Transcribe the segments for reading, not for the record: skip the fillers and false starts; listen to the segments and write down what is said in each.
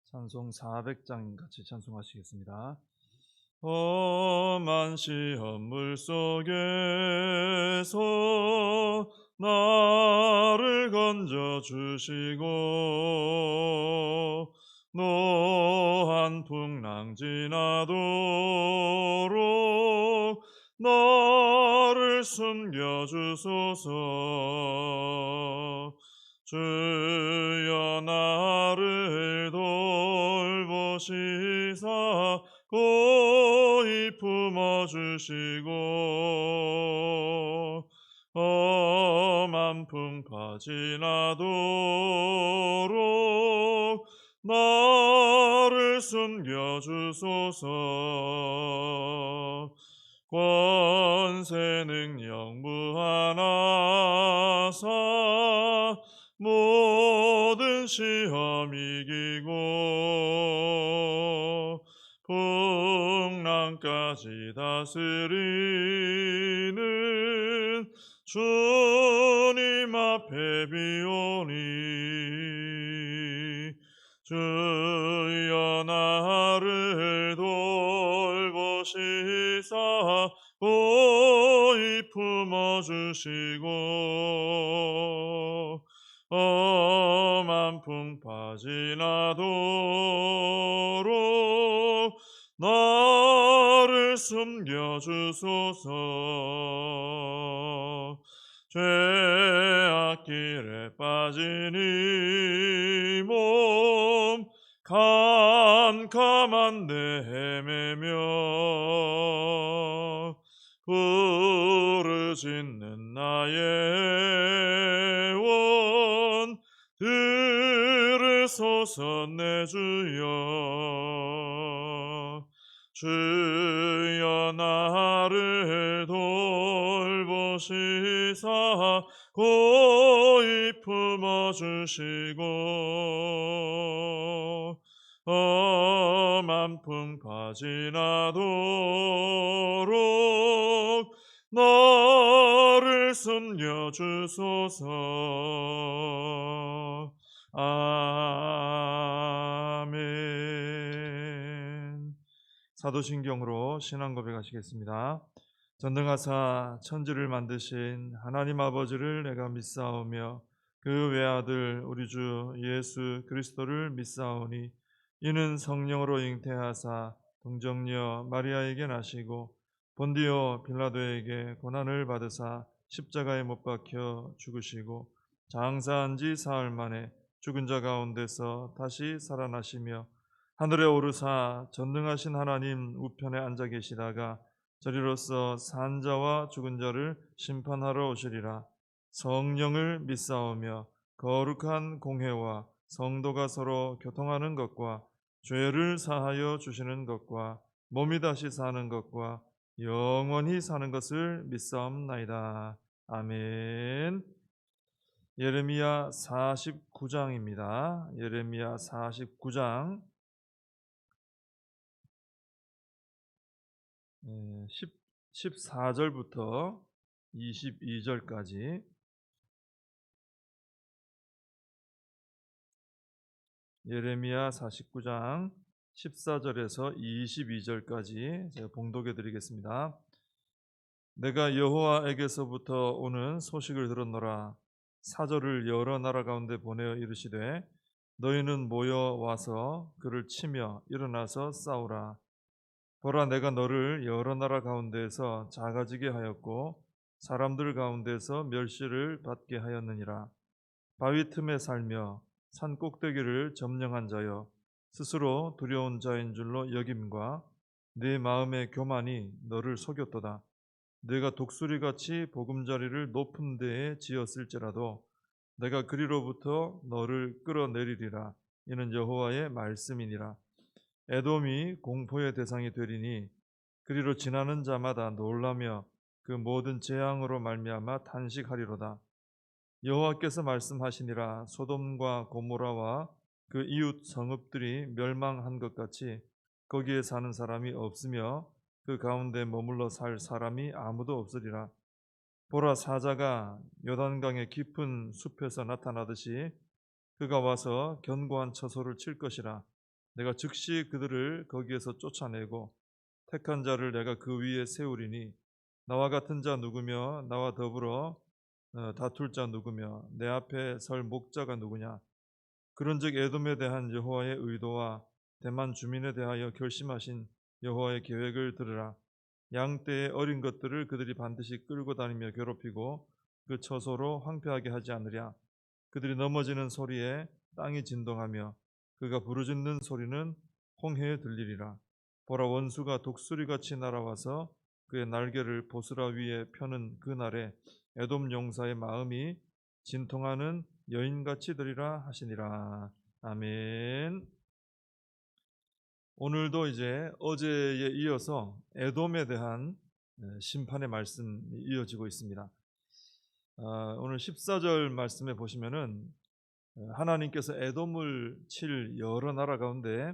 찬송 400장 같이 찬송하시겠습니다. 험한 시험물 속에서 나를 건져 주시고 노한 풍랑 지나도록 나를 숨겨 주소서. 주여 나를 돌보시사 고이 품어주시고 험한 풍파 지나도록 나를 숨겨주소서. 권세 능력 무한하사 모든 시험 이기고 풍랑까지 다스리는 주님 앞에 비오니 주여 나를 돌보시사 고이 품어주시고 험한 풍파 지나도록 나를 숨겨주소서. 죄악길에 빠진 이 몸 캄캄한 데 헤매며 부르짖는 나의 원 들으소서. 내 주여 주여 나를 돌보시사 고이 품어주시고 험한 풍파 지나도록 나를 숨겨주소서. 아멘. 사도신경으로 신앙 고백하시겠습니다. 전능하사 천지를 만드신 하나님 아버지를 내가 믿사오며 그 외아들 우리 주 예수 그리스도를 믿사오니 이는 성령으로 잉태하사 동정녀 마리아에게 나시고 본디오 빌라도에게 고난을 받으사 십자가에 못 박혀 죽으시고 장사한 지 사흘 만에 죽은 자 가운데서 다시 살아나시며 하늘에 오르사 전능하신 하나님 우편에 앉아 계시다가 저리로서 산 자와 죽은 자를 심판하러 오시리라. 성령을 믿사오며 거룩한 공회와 성도가 서로 교통하는 것과 죄를 사하여 주시는 것과 몸이 다시 사는 것과 영원히 사는 것을 믿사옵나이다. 아멘. 예레미야 49장입니다. 예레미야 49장 14절부터 22절까지 예레미야 49장 14절에서 22절까지 제가 봉독해 드리겠습니다. 내가 여호와에게서부터 오는 소식을 들었노라. 사절을 여러 나라 가운데 보내어 이르시되 너희는 모여 와서 그를 치며 일어나서 싸우라. 보라, 내가 너를 여러 나라 가운데에서 작아지게 하였고 사람들 가운데서 멸시를 받게 하였느니라. 바위 틈에 살며 산 꼭대기를 점령한 자여, 스스로 두려운 자인 줄로 여김과 네 마음의 교만이 너를 속였도다. 네가 독수리같이 보금자리를 높은 데에 지었을지라도 내가 그리로부터 너를 끌어내리리라. 이는 여호와의 말씀이니라. 에돔이 공포의 대상이 되리니 그리로 지나는 자마다 놀라며 그 모든 재앙으로 말미암아 탄식하리로다. 여호와께서 말씀하시니라. 소돔과 고모라와 그 이웃 성읍들이 멸망한 것 같이 거기에 사는 사람이 없으며 그 가운데 머물러 살 사람이 아무도 없으리라. 보라, 사자가 요단강의 깊은 숲에서 나타나듯이 그가 와서 견고한 처소를 칠 것이라. 내가 즉시 그들을 거기에서 쫓아내고 택한 자를 내가 그 위에 세우리니 나와 같은 자 누구며 나와 더불어 다툴 자 누구며 내 앞에 설 목자가 누구냐. 그런즉 에돔에 대한 여호와의 의도와 대만 주민에 대하여 결심하신 여호와의 계획을 들으라. 양떼의 어린 것들을 그들이 반드시 끌고 다니며 괴롭히고 그 처소로 황폐하게 하지 않으랴. 그들이 넘어지는 소리에 땅이 진동하며 그가 부르짖는 소리는 홍해에 들리리라. 보라, 원수가 독수리같이 날아와서 그의 날개를 보스라 위에 펴는 그 날에 에돔 용사의 마음이 진통하는 여인같이 되리라 하시니라. 아멘. 오늘도 이제 어제에 이어서 에돔에 대한 심판의 말씀이 이어지고 있습니다. 오늘 14절 말씀에 보시면은 하나님께서 에돔을 칠 여러 나라 가운데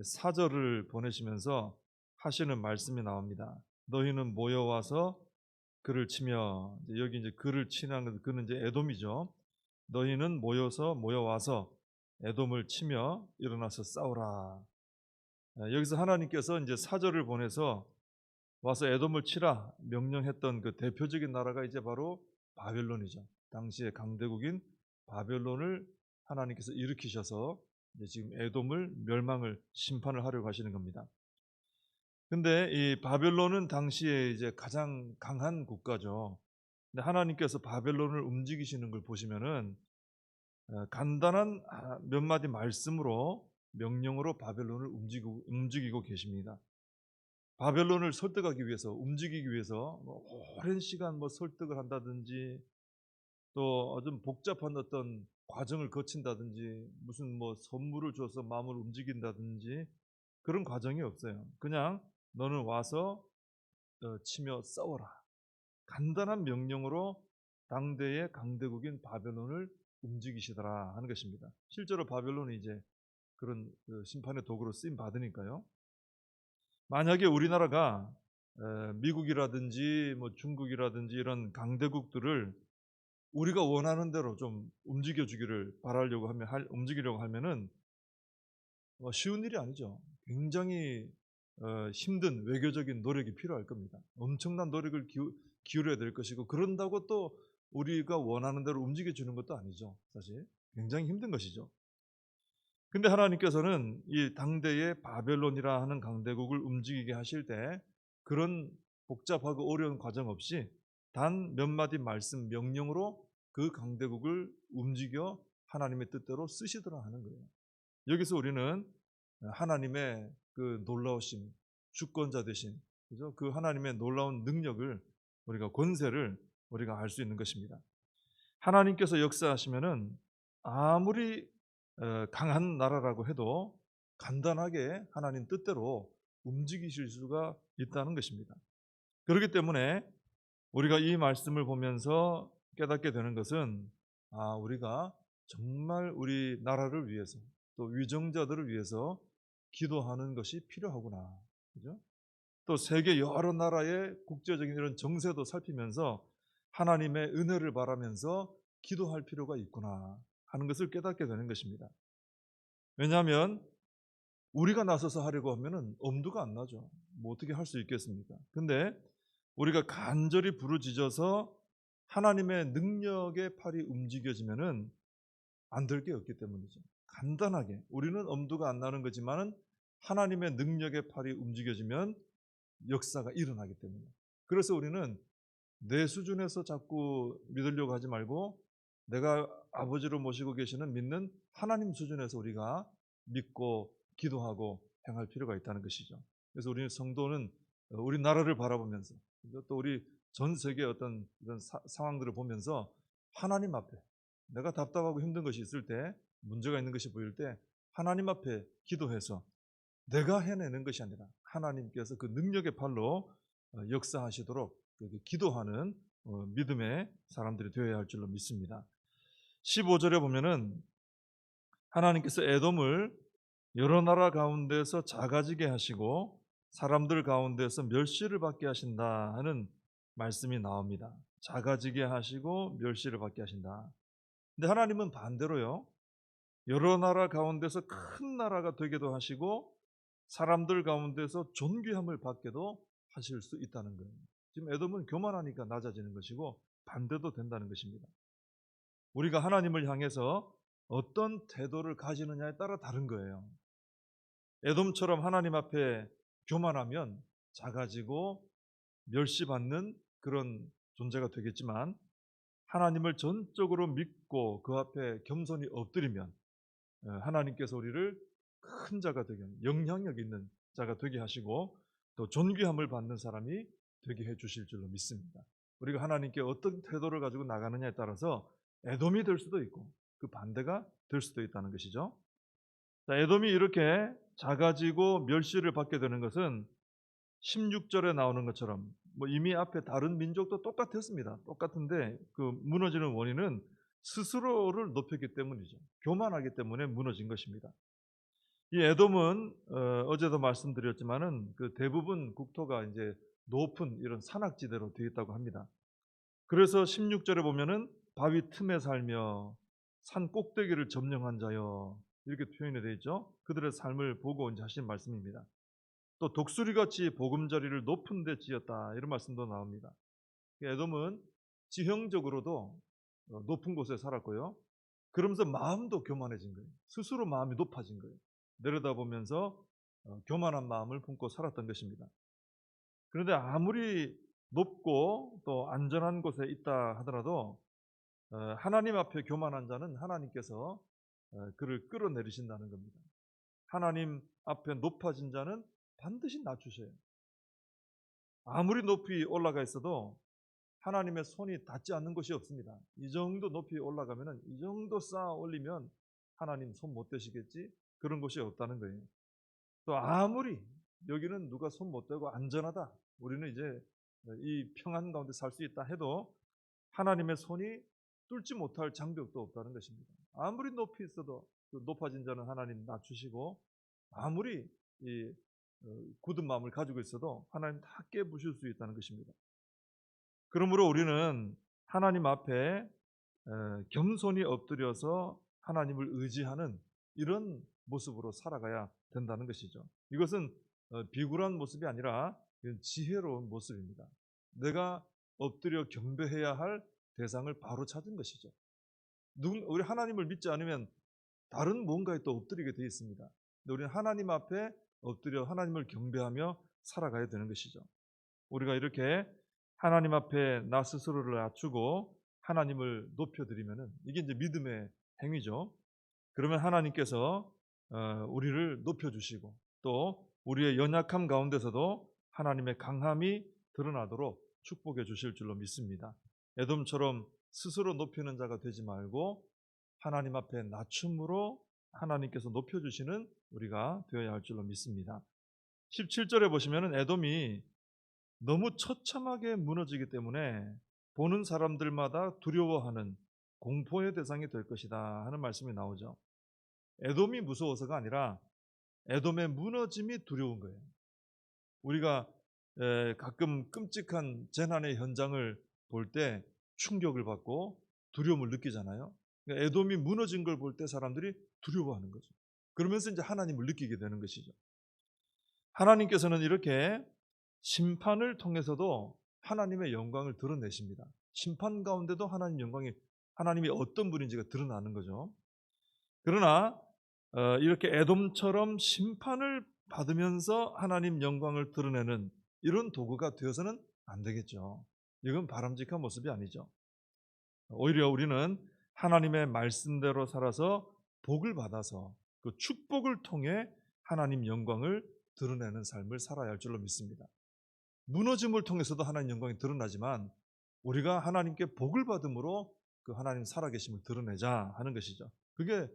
사절을 보내시면서 하시는 말씀이 나옵니다. 너희는 모여와서 그를 치며, 여기 이제 그를 치는 것은 그는 이제 에돔이죠. 너희는 모여와서 에돔을 치며 일어나서 싸우라. 여기서 하나님께서 이제 사절을 보내서 와서 에돔을 치라 명령했던 그 대표적인 나라가 이제 바로 바벨론이죠. 당시의 강대국인 바벨론을 하나님께서 일으키셔서 이제 지금 에돔을 멸망을 심판을 하려고 하시는 겁니다. 근데 이 바벨론은 당시에 이제 가장 강한 국가죠. 근데 하나님께서 바벨론을 움직이시는 걸 보시면은 간단한 몇 마디 말씀으로 명령으로 바벨론을 움직이고 계십니다. 바벨론을 설득하기 위해서, 움직이기 위해서 오랜 시간 설득을 한다든지 또 좀 복잡한 어떤 과정을 거친다든지 무슨 선물을 줘서 마음을 움직인다든지 그런 과정이 없어요. 그냥 너는 와서 치며 싸워라. 간단한 명령으로 당대의 강대국인 바벨론을 움직이시더라 하는 것입니다. 실제로 바벨론이 이제 그런 심판의 도구로 쓰임 받으니까요. 만약에 우리나라가 미국이라든지 중국이라든지 이런 강대국들을 우리가 원하는 대로 좀 움직이려고 하면은 쉬운 일이 아니죠. 굉장히 힘든 외교적인 노력이 필요할 겁니다. 엄청난 노력을 기울여야 될 것이고, 그런다고 또 우리가 원하는 대로 움직여주는 것도 아니죠. 사실 굉장히 힘든 것이죠. 근데 하나님께서는 이 당대의 바벨론이라 하는 강대국을 움직이게 하실 때 그런 복잡하고 어려운 과정 없이 단 몇 마디 말씀, 명령으로 그 강대국을 움직여 하나님의 뜻대로 쓰시더라 하는 거예요. 여기서 우리는 하나님의 그 놀라우신 주권자 되신, 그죠? 그 하나님의 놀라운 능력을, 우리가 권세를 우리가 알 수 있는 것입니다. 하나님께서 역사하시면은 아무리 강한 나라라고 해도 간단하게 하나님 뜻대로 움직이실 수가 있다는 것입니다. 그렇기 때문에 우리가 이 말씀을 보면서 깨닫게 되는 것은 우리가 정말 우리 나라를 위해서 또 위정자들을 위해서 기도하는 것이 필요하구나. 그죠? 또 세계 여러 나라의 국제적인 이런 정세도 살피면서 하나님의 은혜를 바라면서 기도할 필요가 있구나 하는 것을 깨닫게 되는 것입니다. 왜냐하면 우리가 나서서 하려고 하면은 엄두가 안 나죠. 어떻게 할 수 있겠습니까? 근데 우리가 간절히 부르짖어서 하나님의 능력의 팔이 움직여지면은 안 될 게 없기 때문이죠. 간단하게 우리는 엄두가 안 나는 거지만은 하나님의 능력의 팔이 움직여지면 역사가 일어나기 때문에. 그래서 우리는 내 수준에서 자꾸 믿으려고 하지 말고 내가 아버지로 모시고 계시는 믿는 하나님 수준에서 우리가 믿고 기도하고 행할 필요가 있다는 것이죠. 그래서 우리 성도는 우리 나라를 바라보면서 또 우리 전 세계의 어떤 이런 상황들을 보면서 하나님 앞에 내가 답답하고 힘든 것이 있을 때, 문제가 있는 것이 보일 때 하나님 앞에 기도해서 내가 해내는 것이 아니라 하나님께서 그 능력의 팔로 역사하시도록 기도하는 믿음의 사람들이 되어야 할 줄로 믿습니다. 15절에 보면은 하나님께서 에돔을 여러 나라 가운데서 작아지게 하시고 사람들 가운데서 멸시를 받게 하신다 하는 말씀이 나옵니다. 작아지게 하시고 멸시를 받게 하신다. 근데 하나님은 반대로요, 여러 나라 가운데서 큰 나라가 되게도 하시고 사람들 가운데서 존귀함을 받게도 하실 수 있다는 거예요. 지금 에돔은 교만하니까 낮아지는 것이고 반대도 된다는 것입니다. 우리가 하나님을 향해서 어떤 태도를 가지느냐에 따라 다른 거예요. 에돔처럼 하나님 앞에 교만하면 작아지고 멸시받는 그런 존재가 되겠지만, 하나님을 전적으로 믿고 그 앞에 겸손히 엎드리면 하나님께서 우리를 큰 자가 되게 하는, 영향력 있는 자가 되게 하시고 또 존귀함을 받는 사람이 되게 해 주실 줄로 믿습니다. 우리가 하나님께 어떤 태도를 가지고 나가느냐에 따라서 에돔이 될 수도 있고 그 반대가 될 수도 있다는 것이죠. 자, 에돔이 이렇게 작아지고 멸시를 받게 되는 것은 16절에 나오는 것처럼 이미 앞에 다른 민족도 똑같았습니다. 똑같은데 그 무너지는 원인은 스스로를 높였기 때문이죠. 교만하기 때문에 무너진 것입니다. 이 에돔은 어제도 말씀드렸지만은 그 대부분 국토가 이제 높은 이런 산악지대로 되어 있다고 합니다. 그래서 16절에 보면은 바위 틈에 살며 산 꼭대기를 점령한 자여, 이렇게 표현이 되어 있죠. 그들의 삶을 보고 이제 하신 말씀입니다. 또 독수리같이 보금자리를 높은 데 지었다, 이런 말씀도 나옵니다. 에돔은 지형적으로도 높은 곳에 살았고요. 그러면서 마음도 교만해진 거예요. 스스로 마음이 높아진 거예요. 내려다보면서 교만한 마음을 품고 살았던 것입니다. 그런데 아무리 높고 또 안전한 곳에 있다 하더라도 하나님 앞에 교만한 자는 하나님께서 그를 끌어내리신다는 겁니다. 하나님 앞에 높아진 자는 반드시 낮추셔요. 아무리 높이 올라가 있어도 하나님의 손이 닿지 않는 곳이 없습니다. 이 정도 높이 올라가면, 이 정도 쌓아 올리면 하나님 손 못 대시겠지? 그런 곳이 없다는 거예요. 또 아무리 여기는 누가 손 못 대고 안전하다, 우리는 이제 이 평안 가운데 살 수 있다 해도 하나님의 손이 뚫지 못할 장벽도 없다는 것입니다. 아무리 높이 있어도 그 높아진 자는 하나님 낮추시고, 아무리 이 굳은 마음을 가지고 있어도 하나님 다 깨부실 수 있다는 것입니다. 그러므로 우리는 하나님 앞에 겸손히 엎드려서 하나님을 의지하는 이런 모습으로 살아가야 된다는 것이죠. 이것은 비굴한 모습이 아니라 지혜로운 모습입니다. 내가 엎드려 경배해야 할 대상을 바로 찾은 것이죠. 우리 하나님을 믿지 않으면 다른 뭔가에 또 엎드리게 되어 있습니다. 근데 우리는 하나님 앞에 엎드려 하나님을 경배하며 살아가야 되는 것이죠. 우리가 이렇게 하나님 앞에 나 스스로를 낮추고 하나님을 높여드리면은 이게 이제 믿음의 행위죠. 그러면 하나님께서 우리를 높여주시고 또 우리의 연약함 가운데서도 하나님의 강함이 드러나도록 축복해 주실 줄로 믿습니다. 에돔처럼 스스로 높이는 자가 되지 말고 하나님 앞에 낮춤으로 하나님께서 높여주시는 우리가 되어야 할 줄로 믿습니다. 17절에 보시면 에돔이 너무 처참하게 무너지기 때문에 보는 사람들마다 두려워하는 공포의 대상이 될 것이다 하는 말씀이 나오죠. 에돔이 무서워서가 아니라 에돔의 무너짐이 두려운 거예요. 우리가 가끔 끔찍한 재난의 현장을 볼 때 충격을 받고 두려움을 느끼잖아요. 그러니까 에돔이 무너진 걸 볼 때 사람들이 두려워하는 거죠. 그러면서 이제 하나님을 느끼게 되는 것이죠. 하나님께서는 이렇게 심판을 통해서도 하나님의 영광을 드러내십니다. 심판 가운데도 하나님이 어떤 분인지가 드러나는 거죠. 그러나 이렇게 에돔처럼 심판을 받으면서 하나님 영광을 드러내는 이런 도구가 되어서는 안 되겠죠. 이건 바람직한 모습이 아니죠. 오히려 우리는 하나님의 말씀대로 살아서 복을 받아서 그 축복을 통해 하나님 영광을 드러내는 삶을 살아야 할 줄로 믿습니다. 무너짐을 통해서도 하나님 영광이 드러나지만 우리가 하나님께 복을 받음으로 그 하나님 살아계심을 드러내자 하는 것이죠. 그게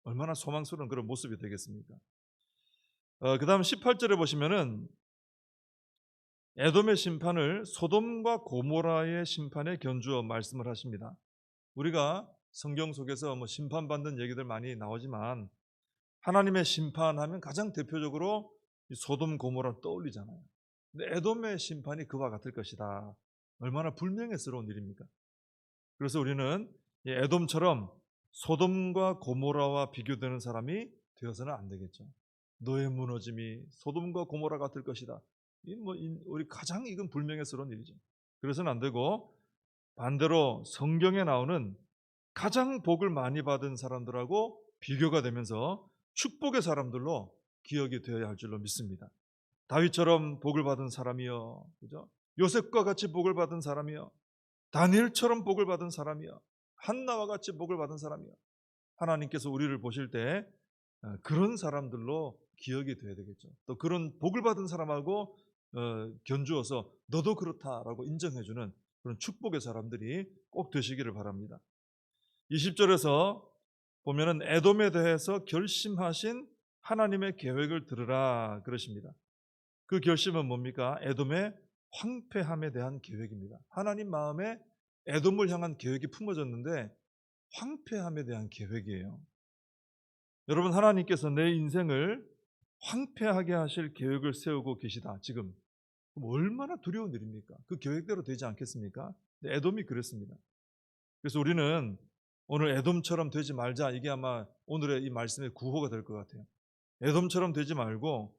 얼마나 소망스러운 그런 모습이 되겠습니까? 그 다음 18절에 보시면은 에돔의 심판을 소돔과 고모라의 심판에 견주어 말씀을 하십니다. 우리가 성경 속에서 심판받는 얘기들 많이 나오지만 하나님의 심판하면 가장 대표적으로 소돔 고모라 떠올리잖아요. 근데 에돔의 심판이 그와 같을 것이다. 얼마나 불명예스러운 일입니까? 그래서 우리는 에돔처럼 소돔과 고모라와 비교되는 사람이 되어서는 안 되겠죠. 너의 무너짐이 소돔과 고모라 같을 것이다. 우리 가장 이건 불명예스러운 일이죠. 그래서는 안 되고 반대로 성경에 나오는 가장 복을 많이 받은 사람들하고 비교가 되면서 축복의 사람들로 기억이 되어야 할 줄로 믿습니다. 다윗처럼 복을 받은 사람이요, 그죠? 요셉과 같이 복을 받은 사람이요, 다니엘처럼 복을 받은 사람이요, 한나와 같이 복을 받은 사람이요. 하나님께서 우리를 보실 때 그런 사람들로 기억이 돼야 되겠죠. 또 그런 복을 받은 사람하고 견주어서 너도 그렇다라고 인정해주는 그런 축복의 사람들이 꼭 되시기를 바랍니다. 20절에서 보면은 에돔에 대해서 결심하신 하나님의 계획을 들으라 그러십니다. 그 결심은 뭡니까? 에돔의 황폐함에 대한 계획입니다. 하나님 마음에 에돔을 향한 계획이 품어졌는데 황폐함에 대한 계획이에요. 여러분, 하나님께서 내 인생을 황폐하게 하실 계획을 세우고 계시다. 지금 그럼 얼마나 두려운 일입니까? 그 계획대로 되지 않겠습니까? 에돔이 그랬습니다. 그래서 우리는 오늘 에돔처럼 되지 말자. 이게 아마 오늘의 이 말씀의 구호가 될 것 같아요. 에돔처럼 되지 말고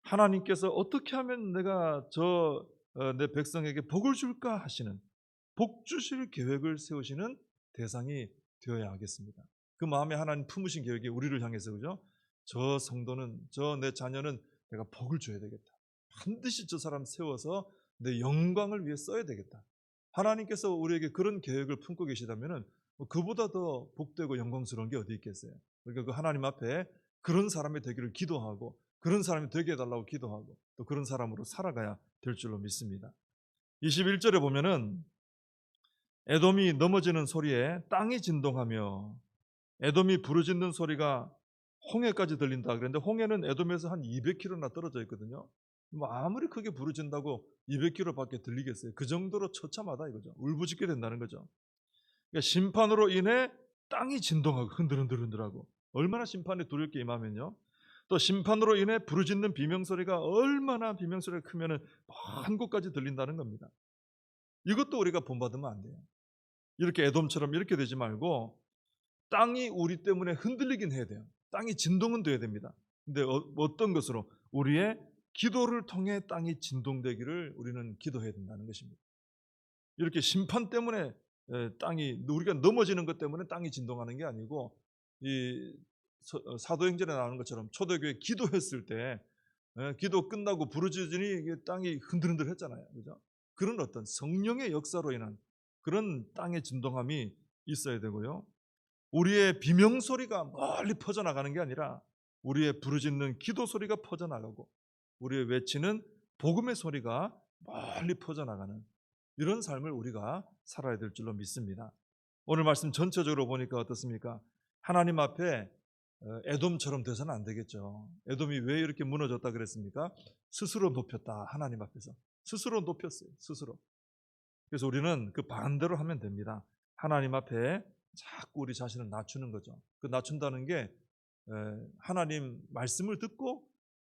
하나님께서 어떻게 하면 내가 내 백성에게 복을 줄까 하시는, 복 주실 계획을 세우시는 대상이 되어야 하겠습니다. 그 마음에 하나님 품으신 계획이 우리를 향해서, 그죠? 저 성도는, 내 자녀는 내가 복을 줘야 되겠다. 반드시 저 사람 세워서 내 영광을 위해 써야 되겠다. 하나님께서 우리에게 그런 계획을 품고 계시다면 그보다 더 복되고 영광스러운 게 어디 있겠어요? 그러니까 그 하나님 앞에 그런 사람이 되기를 기도하고, 그런 사람이 되게 해달라고 기도하고, 또 그런 사람으로 살아가야 될 줄로 믿습니다. 21절에 보면은 에돔이 넘어지는 소리에 땅이 진동하며, 에돔이 부르짖는 소리가 홍해까지 들린다 그랬는데, 홍해는 에돔에서 한 200km나 떨어져 있거든요. 아무리 크게 부르짖는다고 200km밖에 들리겠어요? 그 정도로 처참하다 이거죠. 울부짖게 된다는 거죠. 그러니까 심판으로 인해 땅이 진동하고 흔들흔들하고, 얼마나 심판이 두렵게 임하면요, 또 심판으로 인해 부르짖는 비명소리가 얼마나 비명소리가 크면은 먼 곳까지 들린다는 겁니다. 이것도 우리가 본받으면 안 돼요. 이렇게 에돔처럼 이렇게 되지 말고 땅이 우리 때문에 흔들리긴 해야 돼요. 땅이 진동은 돼야 됩니다. 근데 어떤 것으로? 우리의 기도를 통해 땅이 진동되기를 우리는 기도해야 된다는 것입니다. 이렇게 심판 때문에 땅이, 우리가 넘어지는 것 때문에 땅이 진동하는 게 아니고, 이 사도행전에 나오는 것처럼 초대교회 기도했을 때 기도 끝나고 부르짖으니 땅이 흔들흔들 했잖아요. 그죠? 그런 어떤 성령의 역사로 인한 그런 땅의 진동함이 있어야 되고요. 우리의 비명소리가 멀리 퍼져나가는 게 아니라 우리의 부르짖는 기도 소리가 퍼져나가고, 우리의 외치는 복음의 소리가 멀리 퍼져나가는 이런 삶을 우리가 살아야 될 줄로 믿습니다. 오늘 말씀 전체적으로 보니까 어떻습니까? 하나님 앞에 에돔처럼 돼서는 안 되겠죠. 에돔이 왜 이렇게 무너졌다 그랬습니까? 스스로 높였다. 하나님 앞에서 스스로 높였어요. 스스로. 그래서 우리는 그 반대로 하면 됩니다. 하나님 앞에 자꾸 우리 자신을 낮추는 거죠. 그 낮춘다는 게 하나님 말씀을 듣고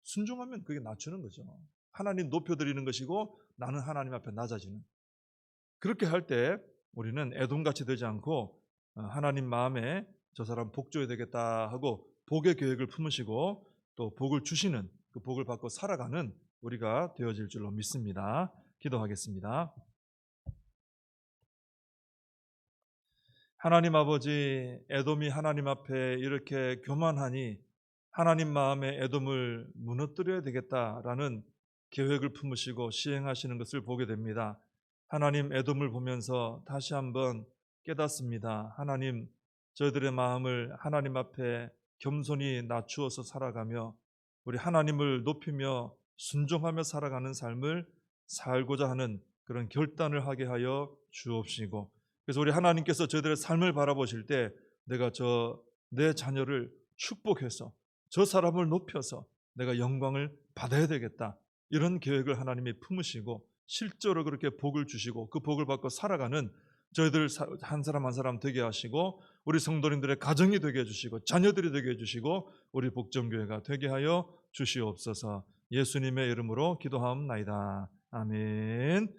순종하면 그게 낮추는 거죠. 하나님 높여드리는 것이고 나는 하나님 앞에 낮아지는. 그렇게 할 때 우리는 에돔같이 되지 않고 하나님 마음에 저 사람 복 줘야 되겠다 하고 복의 계획을 품으시고 또 복을 주시는, 그 복을 받고 살아가는 우리가 되어질 줄로 믿습니다. 기도하겠습니다. 하나님 아버지, 에돔이 하나님 앞에 이렇게 교만하니 하나님 마음에 에돔을 무너뜨려야 되겠다라는 계획을 품으시고 시행하시는 것을 보게 됩니다. 하나님, 에돔을 보면서 다시 한번 깨닫습니다. 하나님, 저희들의 마음을 하나님 앞에 겸손히 낮추어서 살아가며 우리 하나님을 높이며 순종하며 살아가는 삶을 살고자 하는 그런 결단을 하게 하여 주옵시고, 그래서 우리 하나님께서 저희들의 삶을 바라보실 때 내가 내 자녀를 축복해서 저 사람을 높여서 내가 영광을 받아야 되겠다, 이런 계획을 하나님이 품으시고 실제로 그렇게 복을 주시고 그 복을 받고 살아가는 저희들 한 사람 한 사람 되게 하시고 우리 성도님들의 가정이 되게 해주시고 자녀들이 되게 해주시고 우리 복정교회가 되게 하여 주시옵소서. 예수님의 이름으로 기도하옵나이다. 아멘.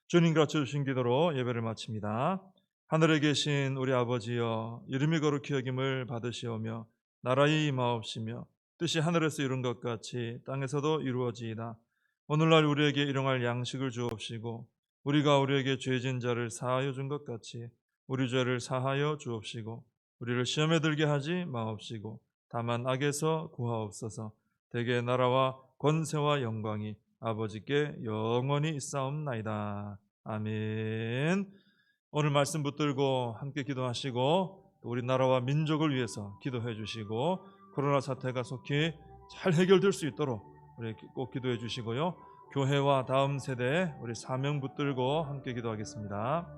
주님 가르쳐 주신 기도로 예배를 마칩니다. 하늘에 계신 우리 아버지여, 이름이 거룩히 여김을 받으시오며 나라의 임하옵시며 뜻이 하늘에서 이룬 것 같이 땅에서도 이루어지이다. 오늘날 우리에게 일용할 양식을 주옵시고 우리가 우리에게 죄진 자를 사하여 준 것 같이 우리 죄를 사하여 주옵시고 우리를 시험에 들게 하지 마옵시고 다만 악에서 구하옵소서. 대개 나라와 권세와 영광이 아버지께 영원히 있사옵나이다. 아멘. 오늘 말씀 붙들고 함께 기도하시고 또 우리 나라와 민족을 위해서 기도해 주시고 코로나 사태가 속히 잘 해결될 수 있도록 우리 꼭 기도해 주시고요. 교회와 다음 세대 우리 사명 붙들고 함께 기도하겠습니다.